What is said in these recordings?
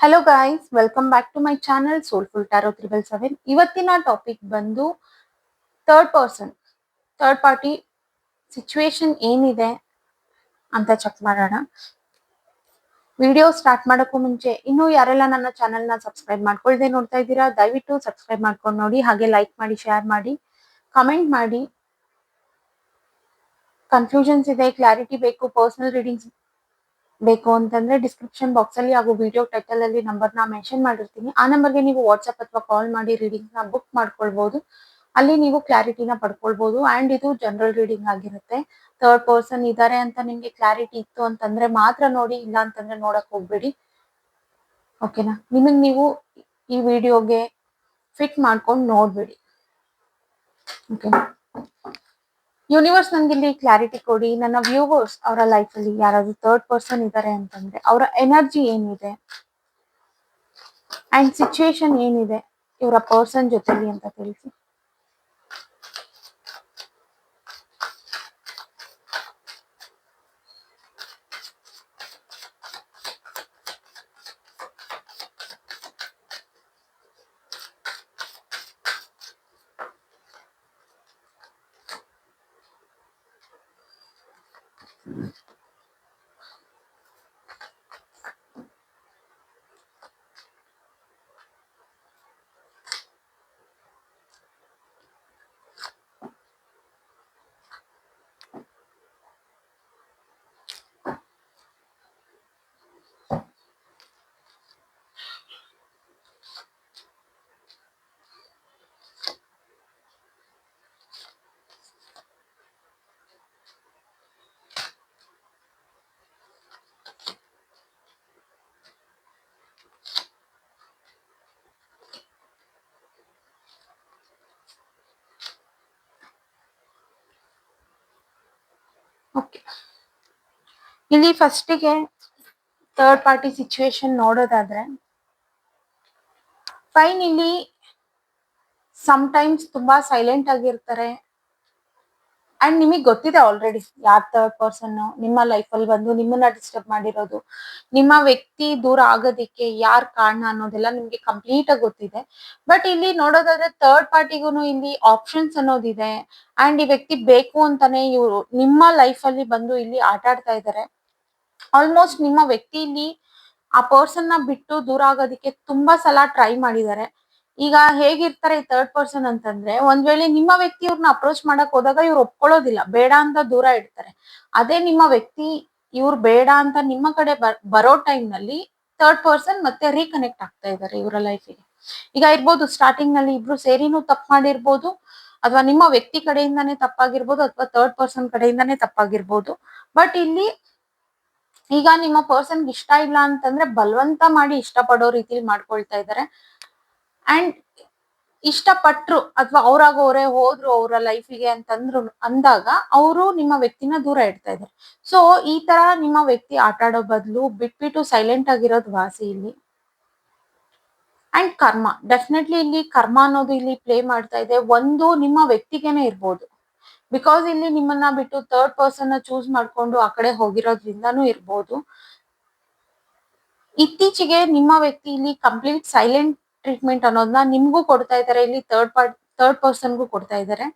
Hello guys, welcome back to my channel Soulful Tarot 777. ಇವತ್ತಿನ topic ಬಂದು third person, third party situation ಏನಿದೆ ಅಂತ check ಮಾಡೋಣ. Video start ಮಾಡೋಕ್ಕೂ ಮುಂಚೆ ಇನ್ನೂ ಯಾರೆಲ್ಲ ನನ್ನ ಚಾನಲ್ನ ಸಬ್ಸ್ಕ್ರೈಬ್ ಮಾಡ್ಕೊಳ್ದೆ ನೋಡ್ತಾ ಇದ್ದೀರಾ, ದಯವಿಟ್ಟು ಸಬ್ಸ್ಕ್ರೈಬ್ ಮಾಡ್ಕೊಂಡು ನೋಡಿ. ಹಾಗೆ ಲೈಕ್ ಮಾಡಿ, ಶೇರ್ ಮಾಡಿ, ಕಮೆಂಟ್ ಮಾಡಿ. ಕನ್ಫ್ಯೂಷನ್ಸ್ ಇದೆ, ಕ್ಲಾರಿಟಿ ಬೇಕು, ಪರ್ಸನಲ್ ರೀಡಿಂಗ್ಸ್ ಬೇಕು ಅಂತಂದ್ರೆ ಡಿಸ್ಕ್ರಿಪ್ಷನ್ ಬಾಕ್ಸ್ ಅಲ್ಲಿ ಹಾಗೂ ವಿಡಿಯೋ ಟೈಟಲ್ ಅಲ್ಲಿ ನಂಬರ್ನ ಮೆನ್ಷನ್ ಮಾಡಿರ್ತೀನಿ. ಆ ನಂಬರ್ಗೆ ನೀವು ವಾಟ್ಸ್ಆಪ್ ಅಥವಾ ಕಾಲ್ ಮಾಡಿ ರೀಡಿಂಗ್ ನ ಬುಕ್ ಮಾಡ್ಕೊಳ್ಬಹುದು. ಅಲ್ಲಿ ನೀವು ಕ್ಲಾರಿಟಿನ ಪಡ್ಕೊಳ್ಬಹುದು. ಅಂಡ್ ಇದು ಜನರಲ್ ರೀಡಿಂಗ್ ಆಗಿರುತ್ತೆ. ಥರ್ಡ್ ಪರ್ಸನ್ ಇದಾರೆ ಅಂತ ನಿಮ್ಗೆ ಕ್ಲಾರಿಟಿ ಇತ್ತು ಅಂತಂದ್ರೆ ಮಾತ್ರ ನೋಡಿ, ಇಲ್ಲ ಅಂತಂದ್ರೆ ನೋಡಕ್ ಹೋಗ್ಬೇಡಿ. ಓಕೆನಾ? ನಿಮಗ್ ನೀವು ಈ ವಿಡಿಯೋಗೆ ಫಿಟ್ ಮಾಡ್ಕೊಂಡು ನೋಡ್ಬೇಡಿ. ಓಕೆನಾ? ಯೂನಿವರ್ಸ್ ನನ್ಗೆ ಇಲ್ಲಿ ಕ್ಲಾರಿಟಿ ಕೊಡಿ. ನನ್ನ ವ್ಯೂವರ್ಸ್ ಅವರ ಲೈಫ್ ಅಲ್ಲಿ ಯಾರಾದ್ರೂ ಥರ್ಡ್ ಪರ್ಸನ್ ಇದ್ದಾರೆ ಅಂತಂದ್ರೆ ಅವರ ಎನರ್ಜಿ ಏನಿದೆ ಅಂಡ್ ಸಿಚುವೇಶನ್ ಏನಿದೆ ಇವರ ಪರ್ಸನ್ ಜೊತೆಲಿ ಅಂತ ತಿಳಿಸಿ. ಓಕೆ, ಇಲ್ಲಿ ಫಸ್ಟಿಗೆ ಥರ್ಡ್ ಪಾರ್ಟಿ ಸಿಚುವೇಶನ್ ನೋಡೋದಾದ್ರೆ, ಫೈನ್, ಇಲ್ಲಿ ಸಮ್ಟೈಮ್ಸ್ ತುಂಬಾ ಸೈಲೆಂಟ್ ಆಗಿರ್ತಾರೆ. ಅಂಡ್ ನಿಮಗ್ ಗೊತ್ತಿದೆ ಆಲ್ರೆಡಿ ಯಾರ್ ಥರ್ಡ್ ಪರ್ಸನ್ ನಿಮ್ಮ ಲೈಫ್ ಅಲ್ಲಿ ಬಂದು ನಿಮ್ಮನ್ನ ಡಿಸ್ಟರ್ಬ್ ಮಾಡಿರೋದು, ನಿಮ್ಮ ವ್ಯಕ್ತಿ ದೂರ ಆಗೋದಿಕ್ಕೆ ಯಾರ್ ಕಾರಣ ಅನ್ನೋದೆಲ್ಲ ನಿಮ್ಗೆ ಕಂಪ್ಲೀಟ್ ಆಗಿ ಗೊತ್ತಿದೆ. ಬಟ್ ಇಲ್ಲಿ ನೋಡೋದಾದ್ರೆ ಥರ್ಡ್ ಪಾರ್ಟಿಗೂ ಇಲ್ಲಿ ಆಪ್ಷನ್ಸ್ ಅನ್ನೋದಿದೆ. ಅಂಡ್ ಈ ವ್ಯಕ್ತಿ ಬೇಕು ಅಂತಾನೆ ಇವರು ನಿಮ್ಮ ಲೈಫ್ ಅಲ್ಲಿ ಬಂದು ಇಲ್ಲಿ ಆಟ ಆಡ್ತಾ ಇದ್ದಾರೆ. ಆಲ್ಮೋಸ್ಟ್ ನಿಮ್ಮ ವ್ಯಕ್ತಿ ಇಲ್ಲಿ ಆ ಪರ್ಸನ್ ನ ಬಿಟ್ಟು ದೂರ ಆಗೋದಿಕ್ಕೆ ತುಂಬಾ ಸಲ ಟ್ರೈ ಮಾಡಿದ್ದಾರೆ. ಈಗ ಹೇಗಿರ್ತಾರೆ ಥರ್ಡ್ ಪರ್ಸನ್ ಅಂತಂದ್ರೆ, ಒಂದ್ ವೇಳೆ ನಿಮ್ಮ ವ್ಯಕ್ತಿ ಇವ್ರನ್ನ ಅಪ್ರೋಚ್ ಮಾಡಕ್ ಹೋದಾಗ ಇವ್ರು ಒಪ್ಕೊಳ್ಳೋದಿಲ್ಲ, ಬೇಡ ಅಂತ ದೂರ ಇಡ್ತಾರೆ. ಅದೇ ನಿಮ್ಮ ವ್ಯಕ್ತಿ ಇವ್ರು ಬೇಡ ಅಂತ ನಿಮ್ಮ ಕಡೆ ಬರೋ ಟೈಮ್ ನಲ್ಲಿ ಥರ್ಡ್ ಪರ್ಸನ್ ಮತ್ತೆ ರೀಕನೆಕ್ಟ್ ಆಗ್ತಾ ಇದ್ದಾರೆ ಇವರ ಲೈಫಿಗೆ. ಈಗ ಇರ್ಬೋದು ಸ್ಟಾರ್ಟಿಂಗ್ ನಲ್ಲಿ ಇಬ್ರು ಸೇರಿನೂ ತಪ್ಪು ಮಾಡಿರ್ಬೋದು, ಅಥವಾ ನಿಮ್ಮ ವ್ಯಕ್ತಿ ಕಡೆಯಿಂದಾನೇ ತಪ್ಪಾಗಿರ್ಬೋದು, ಅಥವಾ ಥರ್ಡ್ ಪರ್ಸನ್ ಕಡೆಯಿಂದಾನೇ ತಪ್ಪಾಗಿರ್ಬೋದು. ಬಟ್ ಇಲ್ಲಿ ಈಗ ನಿಮ್ಮ ಪರ್ಸನ್ಗೆ ಇಷ್ಟ ಇಲ್ಲ ಅಂತಂದ್ರೆ ಬಲವಂತ ಮಾಡಿ ಇಷ್ಟಪಡೋ ರೀತಿಲಿ ಮಾಡ್ಕೊಳ್ತಾ ಇದ್ದಾರೆ. ಅಂಡ್ ಇಷ್ಟಪಟ್ರು ಅಥವಾ ಅವರೇ ಹೋದ್ರು ಅವರ ಲೈಫಿಗೆ ಅಂತಂದ್ರು ಅಂದಾಗ ಅವರು ನಿಮ್ಮ ವ್ಯಕ್ತಿನ ದೂರ ಇಡ್ತಾ ಇದ್ದಾರೆ. ಸೊ ಈ ತರ ನಿಮ್ಮ ವ್ಯಕ್ತಿ ಆಟ ಆಡೋ ಬದಲು ಬಿಟ್ಬಿಟ್ಟು ಸೈಲೆಂಟ್ ಆಗಿರೋದು ವಾಸಿ ಇಲ್ಲಿ. ಅಂಡ್ ಕರ್ಮ, ಡೆಫಿನೆಟ್ಲಿ ಇಲ್ಲಿ ಕರ್ಮ ಅನ್ನೋದು ಇಲ್ಲಿ ಪ್ಲೇ ಮಾಡ್ತಾ ಇದೆ. ಒಂದು ನಿಮ್ಮ ವ್ಯಕ್ತಿಗೆನೆ ಇರ್ಬೋದು, ಬಿಕಾಸ್ ಇಲ್ಲಿ ನಿಮ್ಮನ್ನ ಬಿಟ್ಟು ಥರ್ಡ್ ಪರ್ಸನ್ ನ ಚೂಸ್ ಮಾಡ್ಕೊಂಡು ಆ ಕಡೆ ಹೋಗಿರೋದ್ರಿಂದಾನು ಇರ್ಬೋದು. ಇತ್ತೀಚೆಗೆ ನಿಮ್ಮ ವ್ಯಕ್ತಿ ಇಲ್ಲಿ ಕಂಪ್ಲೀಟ್ ಸೈಲೆಂಟ್ ಟ್ರೀಟ್ಮೆಂಟ್ ಅನ್ನೋದನ್ನ ನಿಮ್ಗೂ ಕೊಡ್ತಾ ಇದ್ದಾರೆ, ಇಲ್ಲಿ ಥರ್ಡ್ ಪರ್ಸನ್ಗೂ ಕೊಡ್ತಾ ಇದ್ದಾರೆ.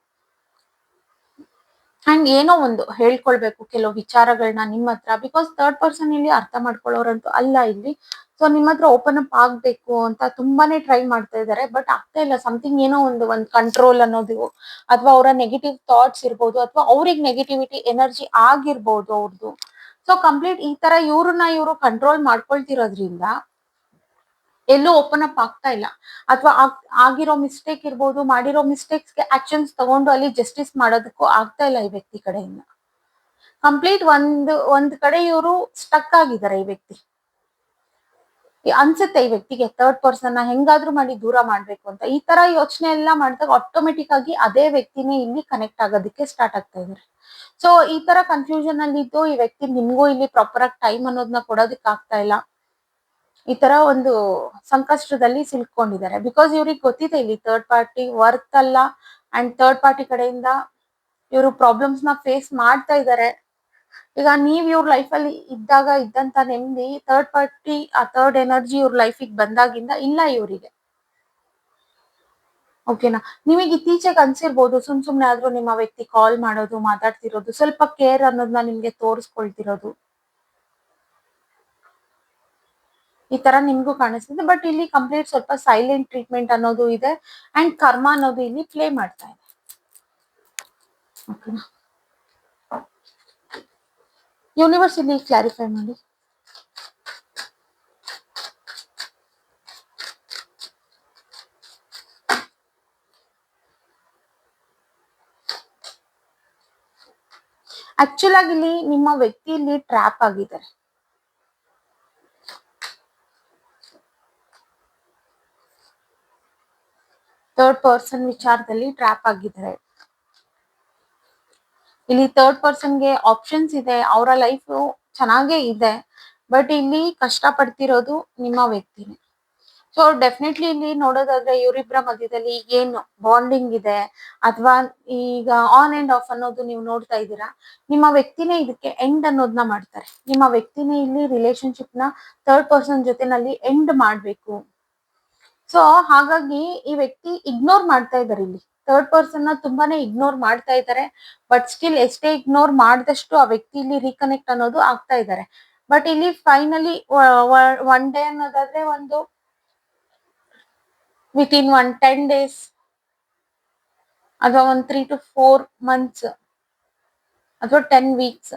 ಅಂಡ್ ಏನೋ ಒಂದು ಹೇಳ್ಕೊಳ್ಬೇಕು ಕೆಲವು ವಿಚಾರಗಳನ್ನ ನಿಮ್ಮ ಹತ್ರ, ಬಿಕಾಸ್ ಥರ್ಡ್ ಪರ್ಸನ್ ಇಲ್ಲಿ ಅರ್ಥ ಮಾಡ್ಕೊಳ್ಳೋರಂತೂ ಅಲ್ಲ ಇಲ್ಲಿ. ಸೊ ನಿಮ್ಮ ಹತ್ರ ಓಪನ್ ಅಪ್ ಆಗ್ಬೇಕು ಅಂತ ತುಂಬಾನೇ ಟ್ರೈ ಮಾಡ್ತಾ ಇದ್ದಾರೆ, ಬಟ್ ಆಗ್ತಾ ಇಲ್ಲ. ಸಮಥಿಂಗ್ ಏನೋ ಒಂದು ಕಂಟ್ರೋಲ್ ಅನ್ನೋದು, ಅಥವಾ ಅವರ ನೆಗೆಟಿವ್ ಥಾಟ್ಸ್ ಇರ್ಬೋದು, ಅಥವಾ ಅವ್ರಿಗೆ ನೆಗೆಟಿವಿಟಿ ಎನರ್ಜಿ ಆಗಿರ್ಬೋದು ಅವ್ರದ್ದು. ಸೊ ಕಂಪ್ಲೀಟ್ ಈ ತರ ಇವ್ರು ಕಂಟ್ರೋಲ್ ಮಾಡ್ಕೊಳ್ತಿರೋದ್ರಿಂದ ಎಲ್ಲೂ ಓಪನ್ ಅಪ್ ಆಗ್ತಾ ಇಲ್ಲ. ಅಥವಾ ಆಗಿರೋ ಮಿಸ್ಟೇಕ್ ಇರ್ಬೋದು, ಮಾಡಿರೋ ಮಿಸ್ಟೇಕ್ಸ್ಗೆ ಆಕ್ಷನ್ಸ್ ತಗೊಂಡು ಅಲ್ಲಿ ಜಸ್ಟಿಸ್ ಮಾಡೋದಕ್ಕೂ ಆಗ್ತಾ ಇಲ್ಲ ಈ ವ್ಯಕ್ತಿ ಕಡೆಯಿಂದ. ಕಂಪ್ಲೀಟ್ ಒಂದ್ ಕಡೆ ಇವರು ಸ್ಟಕ್ ಆಗಿದ್ದಾರೆ ಈ ವ್ಯಕ್ತಿ. ಅನ್ಸುತ್ತೆ ಈ ವ್ಯಕ್ತಿಗೆ ಥರ್ಡ್ ಪರ್ಸನ್ ನ ಹೆಂಗಾದ್ರೂ ಮಾಡಿ ದೂರ ಮಾಡ್ಬೇಕು ಅಂತ. ಈ ತರ ಯೋಚನೆ ಎಲ್ಲ ಮಾಡಿದಾಗ ಆಟೋಮೆಟಿಕ್ ಆಗಿ ಅದೇ ವ್ಯಕ್ತಿನೇ ಇಲ್ಲಿ ಕನೆಕ್ಟ್ ಆಗೋದಕ್ಕೆ ಸ್ಟಾರ್ಟ್ ಆಗ್ತಾ ಇದಾರೆ. ಸೊ ಈ ತರ ಕನ್ಫ್ಯೂಷನ್ ಅಲ್ಲಿ ಇದ್ದು ಈ ವ್ಯಕ್ತಿ ನಿಮ್ಗೂ ಇಲ್ಲಿ ಪ್ರಾಪರ್ ಆಗಿ ಟೈಮ್ ಅನ್ನೋದನ್ನ ಕೊಡೋದಕ್ಕೆ ಆಗ್ತಾ ಇಲ್ಲ. ಈ ತರ ಒಂದು ಸಂಕಷ್ಟದಲ್ಲಿ ಸಿಲ್ಕೊಂಡಿದ್ದಾರೆ. ಬಿಕಾಸ್ ಇವ್ರಿಗೆ ಗೊತ್ತಿದೆ ಇಲ್ಲಿ ಥರ್ಡ್ ಪಾರ್ಟಿ ವರ್ತ್ ಅಲ್ಲ. ಅಂಡ್ ಥರ್ಡ್ ಪಾರ್ಟಿ ಕಡೆಯಿಂದ ಇವರು ಪ್ರಾಬ್ಲಮ್ಸ್ ನ ಫೇಸ್ ಮಾಡ್ತಾ ಇದ್ದಾರೆ. ಈಗ ನೀವ್ ಇವ್ರ ಲೈಫಲ್ಲಿ ಇದ್ದಾಗ ಇದ್ದಂತ ನೆಮ್ಮದಿ ಥರ್ಡ್ ಪಾರ್ಟಿ ಆ ಥರ್ಡ್ ಎನರ್ಜಿ ಇವ್ರ ಲೈಫಿಗೆ ಬಂದಾಗಿಂದ ಇಲ್ಲ ಇವರಿಗೆ. ಓಕೆನಾ? ನಿಮಗೆ ಇತ್ತೀಚೆಗೆ ಅನ್ಸಿರ್ಬೋದು ಸುಮ್ನೆ ಆದ್ರೂ ನಿಮ್ಮ ವ್ಯಕ್ತಿ ಕಾಲ್ ಮಾಡೋದು, ಮಾತಾಡ್ತಿರೋದು, ಸ್ವಲ್ಪ ಕೇರ್ ಅನ್ನೋದನ್ನ ನಿಮ್ಗೆ ತೋರಿಸ್ಕೊಳ್ತಿರೋದು, ಈ ತರ ನಿಮ್ಗೂ ಕಾಣಿಸ್ತಿದೆ. ಬಟ್ ಇಲ್ಲಿ ಕಂಪ್ಲೀಟ್ ಸ್ವಲ್ಪ ಸೈಲೆಂಟ್ ಟ್ರೀಟ್ಮೆಂಟ್ ಅನ್ನೋದು ಇದೆ ಅಂಡ್ ಕರ್ಮ ಅನ್ನೋದು ಇಲ್ಲಿ ಪ್ಲೇ ಮಾಡ್ತಾ ಇದೆ. ಓಕೆನಾ? ಯೂನಿವರ್ಸ್ ಇಲ್ಲಿ ಕ್ಲಾರಿಫೈ ಮಾಡಿ. ಆಕ್ಚುಲ್ ಆಗಿ ಇಲ್ಲಿ ನಿಮ್ಮ ವ್ಯಕ್ತಿ ಇಲ್ಲಿ ಟ್ರ್ಯಾಪ್ ಆಗಿದ್ದಾರೆ. ಥರ್ಡ್ ಪರ್ಸನ್ ವಿಚಾರದಲ್ಲಿ ಟ್ರ್ಯಾಪ್ ಆಗಿದ್ದಾರೆ. ಇಲ್ಲಿ ಥರ್ಡ್ ಪರ್ಸನ್ಗೆ ಆಪ್ಷನ್ಸ್ ಇದೆ, ಅವರ ಲೈಫ್ ಚೆನ್ನಾಗೇ ಇದೆ, ಬಟ್ ಇಲ್ಲಿ ಕಷ್ಟ ಪಡ್ತಿರೋದು ನಿಮ್ಮ ವ್ಯಕ್ತಿನೇ. ಸೊ ಡೆಫಿನೆಟ್ಲಿ ಇಲ್ಲಿ ನೋಡೋದಾದ್ರೆ ಇವರಿಬ್ಬರ ಮಧ್ಯದಲ್ಲಿ ಏನು ಬಾಂಡಿಂಗ್ ಇದೆ ಅಥವಾ ಈಗ ಆನ್ ಅಂಡ್ ಆಫ್ ಅನ್ನೋದು ನೀವು ನೋಡ್ತಾ ಇದ್ದೀರಾ, ನಿಮ್ಮ ವ್ಯಕ್ತಿನೇ ಇದಕ್ಕೆ ಎಂಡ್ ಅನ್ನೋದನ್ನ ಮಾಡ್ತಾರೆ. ನಿಮ್ಮ ವ್ಯಕ್ತಿನೇ ಇಲ್ಲಿ ರಿಲೇಶನ್ಶಿಪ್ ನ ಥರ್ಡ್ ಪರ್ಸನ್ ಜೊತೆನಲ್ಲಿ ಎಂಡ್ ಮಾಡ್ಬೇಕು. ಸೊ ಹಾಗಾಗಿ ಈ ವ್ಯಕ್ತಿ ಇಗ್ನೋರ್ ಮಾಡ್ತಾ ಇದ್ದಾರೆ. ಇಲ್ಲಿ ಥರ್ಡ್ ಪರ್ಸನ್ ನ ತುಂಬಾನೇ ಇಗ್ನೋರ್ ಮಾಡ್ತಾ ಇದ್ದಾರೆ. ಬಟ್ ಸ್ಟಿಲ್ ಎಷ್ಟೇ ಇಗ್ನೋರ್ ಮಾಡಿದಷ್ಟು ಆ ವ್ಯಕ್ತಿ ಇಲ್ಲಿ ರೀಕನೆಕ್ಟ್ ಅನ್ನೋದು ಆಗ್ತಾ ಇದ್ದಾರೆ. ಬಟ್ ಇಲ್ಲಿ ಫೈನಲಿ ಒನ್ ಡೇ ಅನ್ನೋದಾದ್ರೆ ಒಂದು ವಿತಿನ್ 10 days ಅಥವಾ ಒಂದು 3 to 4 months ಅಥವಾ 10 weeks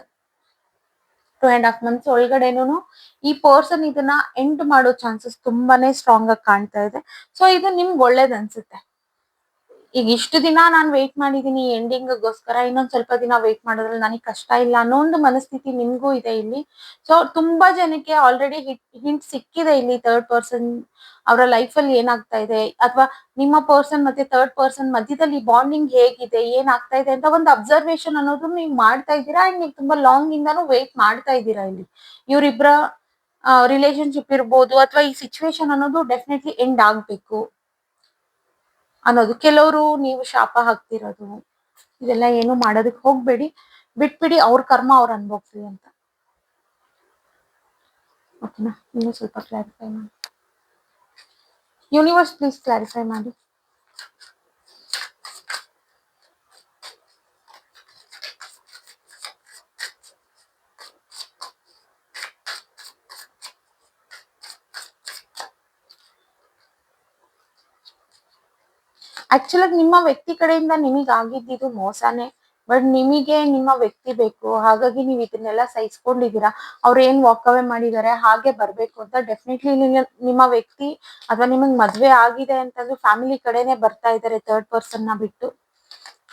2.5 months ಒಳಗಡೆನೂ ಈ ಪರ್ಸನ್ ಇದನ್ನ ಎಂಡ್ ಮಾಡೋ ಚಾನ್ಸಸ್ ತುಂಬಾನೇ ಸ್ಟ್ರಾಂಗ್ ಆಗಿ ಕಾಣ್ತಾ ಇದೆ. ಸೊ ಇದು ನಿಮ್ಗೆ ಒಳ್ಳೇದ್ ಅನ್ಸುತ್ತೆ. ಈಗ ಇಷ್ಟು ದಿನ ನಾನು ವೇಟ್ ಮಾಡಿದೀನಿ ಎಂಡಿಂಗ್ಗೋಸ್ಕರ, ಇನ್ನೊಂದ್ ಸ್ವಲ್ಪ ದಿನ ವೇಟ್ ಮಾಡೋದ್ರಲ್ಲಿ ನನಗೆ ಕಷ್ಟ ಇಲ್ಲ ಅನ್ನೋ ಒಂದು ಮನಸ್ಥಿತಿ ನಿಮ್ಗೂ ಇದೆ ಇಲ್ಲಿ. ಸೊ ತುಂಬಾ ಜನಕ್ಕೆ ಆಲ್ರೆಡಿ ಹಿಂಟ್ ಸಿಕ್ಕಿದೆ ಇಲ್ಲಿ ಥರ್ಡ್ ಪರ್ಸನ್ ಅವರ ಲೈಫ್ ಅಲ್ಲಿ ಏನಾಗ್ತಾ ಇದೆ ಅಥವಾ ನಿಮ್ಮ ಪರ್ಸನ್ ಮತ್ತೆ ಥರ್ಡ್ ಪರ್ಸನ್ ಮಧ್ಯದಲ್ಲಿ ಬಾಂಡಿಂಗ್ ಹೇಗಿದೆ, ಏನಾಗ್ತಾ ಇದೆ ಅಂತ ಒಂದು ಅಬ್ಸರ್ವೇಷನ್ ಅನ್ನೋದು ನೀವು ಮಾಡ್ತಾ ಇದ್ದೀರಾ. ಅಂಡ್ ನೀವು ತುಂಬಾ ಲಾಂಗ್ ಇಂದಾನು ವೇಟ್ ಮಾಡ್ತಾ ಇದ್ದೀರಾ. ಇಲ್ಲಿ ಇವ್ರಿಬ್ರ ರಿಲೇಶನ್ಶಿಪ್ ಇರ್ಬೋದು ಅಥವಾ ಈ ಸಿಚುವೇಶನ್ ಅನ್ನೋದು ಡೆಫಿನೆಟ್ಲಿ ಎಂಡ್ ಆಗ್ಬೇಕು ಅನ್ನೋದು. ಕೆಲವರು ನೀವು ಶಾಪ ಹಾಕ್ತಿರೋದು ಇದೆಲ್ಲ ಏನು ಮಾಡೋದಕ್ಕೆ ಹೋಗ್ಬೇಡಿ, ಬಿಟ್ಬಿಡಿ, ಅವ್ರ ಕರ್ಮ ಅವ್ರು ಅನ್ಭೋಗ್ತೀವಿ ಅಂತ. ಓಕೆನಾ? ಇನ್ನು ಸ್ವಲ್ಪ ಕ್ಲಾರಿಫೈ ಮಾಡಿ. ಯೂನಿವರ್ಸ್ ಪ್ಲೀಸ್ ಕ್ಲಾರಿಫೈ ಮಾಡಿ. ಆಕ್ಚುಲಿ ನಿಮ್ಮ ವ್ಯಕ್ತಿ ಕಡೆಯಿಂದ ನಿಮಗೆ ಆಗಿದ್ದು ಮೋಸನೇ. ಬಟ್ ನಿಮಗೆ ನಿಮ್ಮ ವ್ಯಕ್ತಿ ಬೇಕು, ಹಾಗಾಗಿ ನೀವು ಇದನ್ನೆಲ್ಲ ಸಹಿಸ್ಕೊಂಡಿದ್ದೀರಾ. ಅವ್ರು ಏನ್ ವಾಕ್ ಅವೇ ಮಾಡಿದ್ದಾರೆ ಹಾಗೆ ಬರ್ಬೇಕು ಅಂತ. ಡೆಫಿನೆಟ್ಲಿ ನಿಮ್ಮ ವ್ಯಕ್ತಿ ಅಥವಾ ನಿಮಗ್ ಮದ್ವೆ ಆಗಿದೆ ಅಂತಂದ್ರೆ ಫ್ಯಾಮಿಲಿ ಕಡೆನೆ ಬರ್ತಾ ಇದ್ದಾರೆ ಥರ್ಡ್ ಪರ್ಸನ್ ನ ಬಿಟ್ಟು.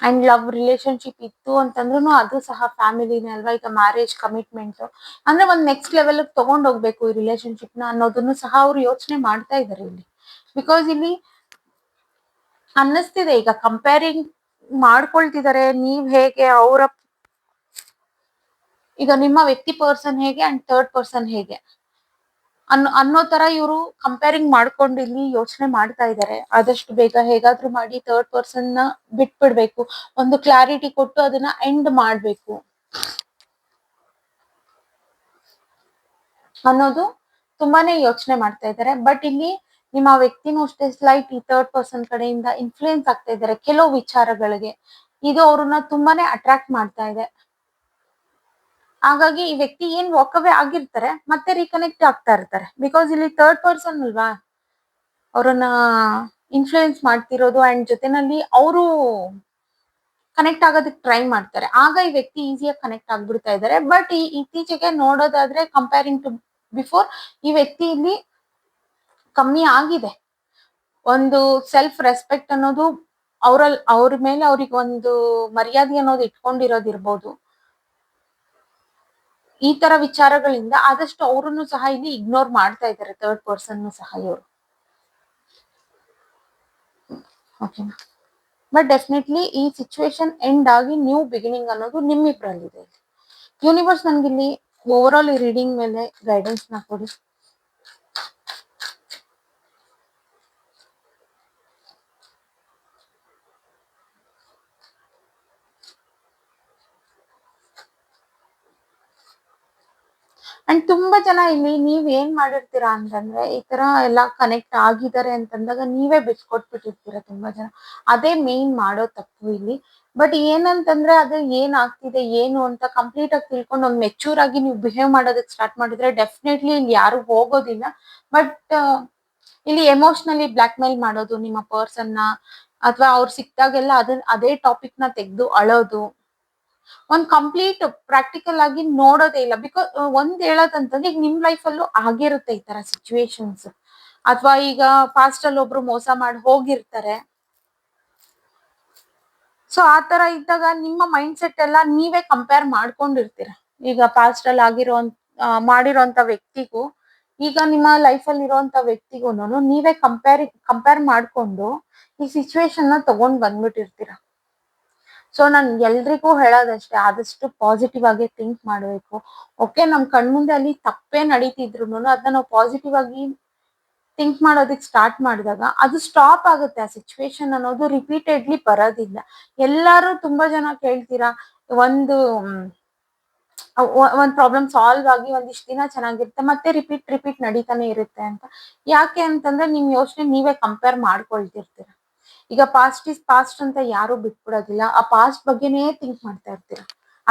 ಅಂಡ್ ಲವ್ ರಿಲೇಶನ್ಶಿಪ್ ಇತ್ತು ಅಂತಂದ್ರೂ ಅದು ಸಹ ಫ್ಯಾಮಿಲಿನೇ ಅಲ್ವಾ. ಈಗ ಮ್ಯಾರೇಜ್ ಕಮಿಟ್ಮೆಂಟ್ ಅಂದ್ರೆ ಒಂದ್ ನೆಕ್ಸ್ಟ್ ಲೆವೆಲ್ ತಗೊಂಡ್ ಹೋಗ್ಬೇಕು ಈ ರಿಲೇಶನ್ಶಿಪ್ ನ ಅನ್ನೋದನ್ನು ಸಹ ಅವ್ರು ಯೋಚನೆ ಮಾಡ್ತಾ ಇದ್ದಾರೆ ಇಲ್ಲಿ. ಬಿಕಾಸ್ ಇಲ್ಲಿ ಅನ್ನಿಸ್ತಿದೆ ಈಗ ಕಂಪೇರಿಂಗ್ ಮಾಡ್ಕೊಳ್ತಿದ್ದಾರೆ. ನೀವ್ ಹೇಗೆ, ಅವರ ಈಗ ನಿಮ್ಮ ವ್ಯಕ್ತಿ ಪರ್ಸನ್ ಹೇಗೆ ಅಂಡ್ ಥರ್ಡ್ ಪರ್ಸನ್ ಹೇಗೆ ಅನ್ನೋ ತರ ಇವರು ಕಂಪೇರಿಂಗ್ ಮಾಡ್ಕೊಂಡು ಇಲ್ಲಿ ಯೋಚನೆ ಮಾಡ್ತಾ ಇದ್ದಾರೆ. ಆದಷ್ಟು ಬೇಗ ಹೇಗಾದ್ರೂ ಮಾಡಿ ಥರ್ಡ್ ಪರ್ಸನ್ ನ ಬಿಟ್ಬಿಡ್ಬೇಕು, ಒಂದು ಕ್ಲಾರಿಟಿ ಕೊಟ್ಟು ಅದನ್ನ ಎಂಡ್ ಮಾಡ್ಬೇಕು ಅನ್ನೋದು ತುಂಬಾನೇ ಯೋಚನೆ ಮಾಡ್ತಾ ಇದ್ದಾರೆ. ಬಟ್ ಇಲ್ಲಿ ನಿಮ್ಮ ವ್ಯಕ್ತಿನೂ ಅಷ್ಟೇ ಸ್ಲೈಟ್ ಈ ಥರ್ಡ್ ಪರ್ಸನ್ ಕಡೆಯಿಂದ ಇನ್ಫ್ಲೂಯೆನ್ಸ್ ಆಗ್ತಾ ಇದ್ದಾರೆ ಕೆಲವು ವಿಚಾರಗಳಿಗೆ. ಇದು ಅವ್ರನ್ನ ತುಂಬಾನೇ ಅಟ್ರಾಕ್ಟ್ ಮಾಡ್ತಾ ಇದೆ. ಹಾಗಾಗಿ ಈ ವ್ಯಕ್ತಿ ಏನ್ ವಾಕವೇ ಆಗಿರ್ತಾರೆ ಮತ್ತೆ ರೀಕನೆಕ್ಟ್ ಆಗ್ತಾ ಇರ್ತಾರೆ. ಬಿಕಾಸ್ ಇಲ್ಲಿ ಥರ್ಡ್ ಪರ್ಸನ್ ಅಲ್ವಾ ಅವ್ರನ್ನ ಇನ್ಫ್ಲೂಯೆನ್ಸ್ ಮಾಡ್ತಿರೋದು ಅಂಡ್ ಜೊತೆನಲ್ಲಿ ಅವರು ಕನೆಕ್ಟ್ ಆಗೋದಕ್ಕೆ ಟ್ರೈ ಮಾಡ್ತಾರೆ. ಆಗ ಈ ವ್ಯಕ್ತಿ ಈಸಿಯಾಗಿ ಕನೆಕ್ಟ್ ಆಗ್ಬಿಡ್ತಾ ಇದ್ದಾರೆ. ಬಟ್ ಈ ಇತ್ತೀಚೆಗೆ ನೋಡೋದಾದ್ರೆ ಕಂಪೇರಿಂಗ್ ಟು ಬಿಫೋರ್ ಈ ವ್ಯಕ್ತಿ ಇಲ್ಲಿ ಕಮ್ಮಿ ಆಗಿದೆ. ಒಂದು ಸೆಲ್ಫ್ ರೆಸ್ಪೆಕ್ಟ್ ಅನ್ನೋದು ಅವ್ರ ಮೇಲೆ ಅವ್ರಿಗೆ ಒಂದು ಮರ್ಯಾದೆ ಅನ್ನೋದು ಇಟ್ಕೊಂಡಿರೋದಿರ್ಬೋದು. ಈ ತರ ವಿಚಾರಗಳಿಂದ ಆದಷ್ಟು ಅವರನ್ನು ಸಹ ಇಲ್ಲಿ ಇಗ್ನೋರ್ ಮಾಡ್ತಾ ಇದ್ದಾರೆ ಥರ್ಡ್ ಪರ್ಸನ್ ಸಹ ಇವರು. ಓಕೆನಾ? ಬಟ್ ಡೆಫಿನೆಟ್ಲಿ ಈ ಸಿಚುವೇಶನ್ ಎಂಡ್ ಆಗಿ ನ್ಯೂ ಬಿಗಿನಿಂಗ್ ಅನ್ನೋದು ನಿಮ್ಮಿಬ್ರಲ್ಲಿದೆ. ಯೂನಿವರ್ಸ್ ನನ್ಗಿಲ್ಲಿ ಓವರ್ ಆಲ್ ಈ ರೀಡಿಂಗ್ ಮೇಲೆ ಗೈಡೆನ್ಸ್ ನ ಕೊಡಿ. ಅಂಡ್ ತುಂಬಾ ಜನ ಇಲ್ಲಿ ನೀವ್ ಏನ್ ಮಾಡಿರ್ತೀರಾ ಅಂತಂದ್ರೆ ಈ ತರ ಎಲ್ಲಾ ಕನೆಕ್ಟ್ ಆಗಿದ್ದಾರೆ ಅಂತಂದಾಗ ನೀವೇ ಬಿಟ್ಕೊಟ್ಬಿಟ್ಟಿರ್ತೀರಾ ತುಂಬಾ ಜನ. ಅದೇ ಮೇನ್ ಮಾಡೋ ತಪ್ಪು ಇಲ್ಲಿ. ಬಟ್ ಏನಂತಂದ್ರೆ ಅದು ಏನ್ ಆಗ್ತಿದೆ ಏನು ಅಂತ ಕಂಪ್ಲೀಟ್ ಆಗಿ ತಿಳ್ಕೊಂಡು ಒಂದ್ ಮೆಚೂರ್ ಆಗಿ ನೀವು ಬಿಹೇವ್ ಮಾಡೋದಕ್ ಸ್ಟಾರ್ಟ್ ಮಾಡಿದ್ರೆ ಡೆಫಿನೆಟ್ಲಿ ಇಲ್ಲಿ ಯಾರು ಹೋಗೋದಿಲ್ಲ. ಬಟ್ ಇಲ್ಲಿ ಎಮೋಷನಲಿ ಬ್ಲಾಕ್ ಮೇಲ್ ಮಾಡೋದು ನಿಮ್ಮ ಪರ್ಸನ್ ನ, ಅಥವಾ ಅವ್ರು ಸಿಕ್ತಾಗೆಲ್ಲ ಅದೇ ಟಾಪಿಕ್ ನ ತೆಗೆದು ಅಳೋದು, ಒಂದ್ ಕಂಪ್ಲೀಟ್ ಪ್ರಾಕ್ಟಿಕಲ್ ಆಗಿ ನೋಡೋದೇ ಇಲ್ಲ. ಬಿಕಾಸ್ ಒಂದ್ ಹೇಳೋದಂತಂದ್ರೆ ಈಗ ನಿಮ್ ಲೈಫ್ ಅಲ್ಲೂ ಆಗಿರುತ್ತೆ ಈ ತರ ಸಿಚುವೇಶನ್ಸ್. ಅಥವಾ ಈಗ ಪಾಸ್ಟ್ ಅಲ್ಲಿ ಒಬ್ರು ಮೋಸ ಮಾಡಿ ಹೋಗಿರ್ತಾರೆ. ಸೊ ಆ ತರ ಇದ್ದಾಗ ನಿಮ್ಮ ಮೈಂಡ್ ಸೆಟ್ ಎಲ್ಲ ನೀವೇ ಕಂಪೇರ್ ಮಾಡ್ಕೊಂಡಿರ್ತೀರ. ಈಗ ಪಾಸ್ಟ್ ಅಲ್ಲಿ ಮಾಡಿರೋಂತ ವ್ಯಕ್ತಿಗೂ ಈಗ ನಿಮ್ಮ ಲೈಫ್ ಅಲ್ಲಿ ಇರುವಂತ ವ್ಯಕ್ತಿಗೂನು ನೀವೇ ಕಂಪೇರ್ ಮಾಡ್ಕೊಂಡು ಈ ಸಿಚುವೇಶನ್ ನ ತಗೊಂಡ್ ಬಂದ್ಬಿಟ್ಟಿರ್ತೀರ. ಸೊ ನಾನ್ ಎಲ್ರಿಗೂ ಹೇಳೋದಷ್ಟೇ, ಆದಷ್ಟು ಪಾಸಿಟಿವ್ ಆಗಿ ಥಿಂಕ್ ಮಾಡ್ಬೇಕು. ಓಕೆ, ನಮ್ ಕಣ್ಮುಂದೆ ಅಲ್ಲಿ ತಪ್ಪೇ ನಡೀತಿದ್ರು ಅದನ್ನ ನಾವು ಪಾಸಿಟಿವ್ ಆಗಿ ಥಿಂಕ್ ಮಾಡೋದಕ್ಕೆ ಸ್ಟಾರ್ಟ್ ಮಾಡಿದಾಗ ಅದು ಸ್ಟಾಪ್ ಆಗುತ್ತೆ. ಆ ಸಿಚುವೇಶನ್ ಅನ್ನೋದು ರಿಪೀಟೆಡ್ಲಿ ಬರೋದಿಲ್ಲ. ಎಲ್ಲಾರು ತುಂಬಾ ಜನ ಕೇಳ್ತೀರಾ, ಒಂದು ಒಂದ್ ಪ್ರಾಬ್ಲಮ್ ಸಾಲ್ವ್ ಆಗಿ ಒಂದಿಷ್ಟು ದಿನ ಚೆನ್ನಾಗಿರುತ್ತೆ, ಮತ್ತೆ ರಿಪೀಟ್ ನಡೀತಾನೆ ಇರುತ್ತೆ ಅಂತ. ಯಾಕೆ ಅಂತಂದ್ರೆ ನಿಮ್ ಯೋಚನೆ ನೀವೇ ಕಂಪೇರ್ ಮಾಡ್ಕೊಳ್ತಿರ್ತೀರ. ಈಗ ಪಾಸ್ಟ್ ಇಸ್ ಪಾಸ್ಟ್ ಅಂತ ಯಾರು ಬಿಟ್ಬಿಡೋದಿಲ್ಲ. ಆ ಪಾಸ್ಟ್ ಬಗ್ಗೆನೇ ಥಿಂಕ್ ಮಾಡ್ತಾ ಇರ್ತೀರ.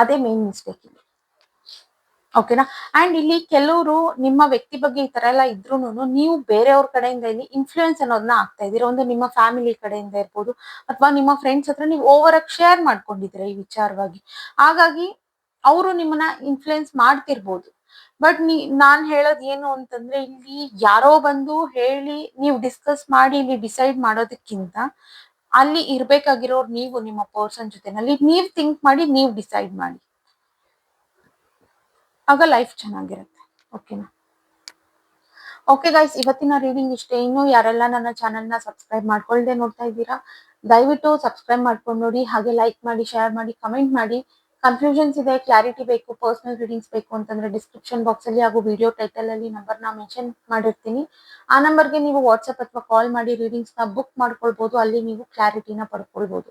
ಅದೇ ಮೇನ್ ಮಿಸ್ಟೇಕ್ ಇಲ್ಲಿ. ಓಕೆನಾ? ಅಂಡ್ ಇಲ್ಲಿ ಕೆಲವರು ನಿಮ್ಮ ವ್ಯಕ್ತಿ ಬಗ್ಗೆ ಈ ತರ ಎಲ್ಲ ಇದ್ರೂನು ನೀವು ಬೇರೆಯವ್ರ ಕಡೆಯಿಂದ ಇಲ್ಲಿ ಇನ್ಫ್ಲೂಯೆನ್ಸ್ ಅನ್ನೋದನ್ನ ಆಗ್ತಾ ಇದೀರ. ಒಂದು ನಿಮ್ಮ ಫ್ಯಾಮಿಲಿ ಕಡೆಯಿಂದ ಇರ್ಬೋದು, ಅಥವಾ ನಿಮ್ಮ ಫ್ರೆಂಡ್ಸ್ ಹತ್ರ ನೀವು ಓವರ್ ಆಗಿ ಶೇರ್ ಮಾಡ್ಕೊಂಡಿದ್ದೀರಾ ಈ ವಿಚಾರವಾಗಿ. ಹಾಗಾಗಿ ಅವರು ನಿಮ್ಮನ್ನ ಇನ್ಫ್ಲೂಯೆನ್ಸ್ ಮಾಡ್ತಿರ್ಬೋದು. ಬಟ್ ನಾನ್ ಹೇಳೋದ್ ಏನು ಅಂತಂದ್ರೆ, ಇಲ್ಲಿ ಯಾರೋ ಬಂದು ಹೇಳಿ ನೀವು ಡಿಸ್ಕಸ್ ಮಾಡಿ ಇಲ್ಲಿ ಡಿಸೈಡ್ ಮಾಡೋದಕ್ಕಿಂತ ಅಲ್ಲಿ ಇರ್ಬೇಕಾಗಿರೋರು ನೀವು ನಿಮ್ಮ ಪರ್ಸನ್ ಜೊತೆನಲ್ಲಿ ನೀವ್ ಥಿಂಕ್ ಮಾಡಿ ನೀವ್ ಡಿಸೈಡ್ ಮಾಡಿ. ಆಗ ಲೈಫ್ ಚೆನ್ನಾಗಿರುತ್ತೆ. ಓಕೆನಾ? ಓಕೆ ಗೈಸ್, ಇವತ್ತಿನ ರೀಡಿಂಗ್ ಇಷ್ಟೇ. ಇನ್ನು ಯಾರೆಲ್ಲ ನನ್ನ ಚಾನೆಲ್ ನ ಸಬ್ಸ್ಕ್ರೈಬ್ ಮಾಡ್ಕೊಳ್ದೆ ನೋಡ್ತಾ ಇದ್ದೀರಾ, ದಯವಿಟ್ಟು ಸಬ್ಸ್ಕ್ರೈಬ್ ಮಾಡ್ಕೊಂಡು ನೋಡಿ. ಹಾಗೆ ಲೈಕ್ ಮಾಡಿ, ಶೇರ್ ಮಾಡಿ, ಕಮೆಂಟ್ ಮಾಡಿ. ಕನ್ಫ್ಯೂಷನ್ಸ್ ಇದೆ, ಕ್ಲಾರಿಟಿ ಬೇಕು, ಪರ್ಸನಲ್ ರೀಡಿಂಗ್ಸ್ ಬೇಕು ಅಂತಂದ್ರೆ ಡಿಸ್ಕ್ರಿಪ್ಷನ್ ಬಾಕ್ಸ್ ಅಲ್ಲಿ ಹಾಗೂ ವಿಡಿಯೋ ಟೈಟಲ್ ಅಲ್ಲಿ ನಂಬರ್ ನ ಮೆನ್ಷನ್ ಮಾಡಿರ್ತೀನಿ. ಆ ನಂಬರ್ಗೆ ನೀವು ವಾಟ್ಸ್ಆಪ್ ಅಥವಾ ಕಾಲ್ ಮಾಡಿ ರೀಡಿಂಗ್ಸ್ ನ ಬುಕ್ ಮಾಡ್ಕೊಳ್ಬಹುದು. ಅಲ್ಲಿ ನೀವು ಕ್ಲಾರಿಟಿನ ಪಡ್ಕೊಳ್ಬಹುದು.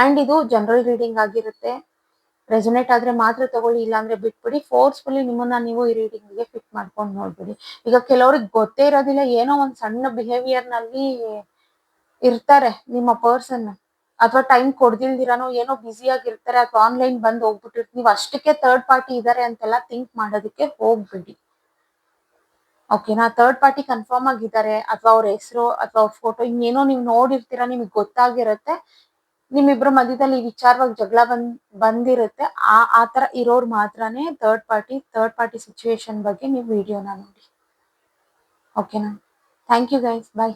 ಅಂಡ್ ಇದು ಜನರಲ್ ರೀಡಿಂಗ್ ಆಗಿರುತ್ತೆ. ರೆಸೊನೇಟ್ ಆದ್ರೆ ಮಾತ್ರ ತಗೊಳ್ಳಿ, ಇಲ್ಲಾಂದ್ರೆ ಬಿಟ್ಬಿಡಿ. ಫೋರ್ಸ್ಫುಲಿ ನಿಮ್ಮನ್ನ ನೀವು ಈ ರೀಡಿಂಗ್ ಗೆ ಫಿಟ್ ಮಾಡ್ಕೊಂಡು ನೋಡ್ಬಿಡಿ. ಈಗ ಕೆಲವ್ರಿಗೆ ಗೊತ್ತೇ ಇರೋದಿಲ್ಲ, ಏನೋ ಒಂದ್ ಸಣ್ಣ ಬಿಹೇವಿಯರ್ ನಲ್ಲಿ ಇರ್ತಾರೆ ನಿಮ್ಮ ಪರ್ಸನ್, ಅಥವಾ ಟೈಮ್ ಕೊಡ್ದಿಲ್ದಿರಾನೋ ಏನೋ ಬ್ಯುಸಿ ಆಗಿರ್ತಾರೆ, ಅಥವಾ ಆನ್ಲೈನ್ ಬಂದ್ ಹೋಗ್ಬಿಟ್ಟಿರ್ತೀವಿ. ನೀವು ಅಷ್ಟಕ್ಕೆ ಥರ್ಡ್ ಪಾರ್ಟಿ ಇದಾರೆ ಅಂತೆಲ್ಲ ಥಿಂಕ್ ಮಾಡೋದಕ್ಕೆ ಹೋಗ್ಬಿಡಿ. ಓಕೆನಾ? ಥರ್ಡ್ ಪಾರ್ಟಿ ಕನ್ಫರ್ಮ್ ಆಗಿದ್ದಾರೆ, ಅಥವಾ ಅವ್ರ ಹೆಸರು ಅಥವಾ ಅವ್ರ ಫೋಟೋ ಇನ್ನೇನೋ ನೀವು ನೋಡಿರ್ತೀರಾ, ನಿಮ್ಗೆ ಗೊತ್ತಾಗಿರುತ್ತೆ, ನಿಮ್ಮಿಬ್ರ ಮಧ್ಯದಲ್ಲಿ ಈ ವಿಚಾರವಾಗಿ ಜಗಳ ಬಂದಿರುತ್ತೆ. ಆ ತರ ಇರೋರು ಮಾತ್ರನೇ ಥರ್ಡ್ ಪಾರ್ಟಿ ಸಿಚುವೇಶನ್ ಬಗ್ಗೆ ನೀವು ವಿಡಿಯೋನ ನೋಡಿ. ಓಕೆನಾ? Thank you guys, bye.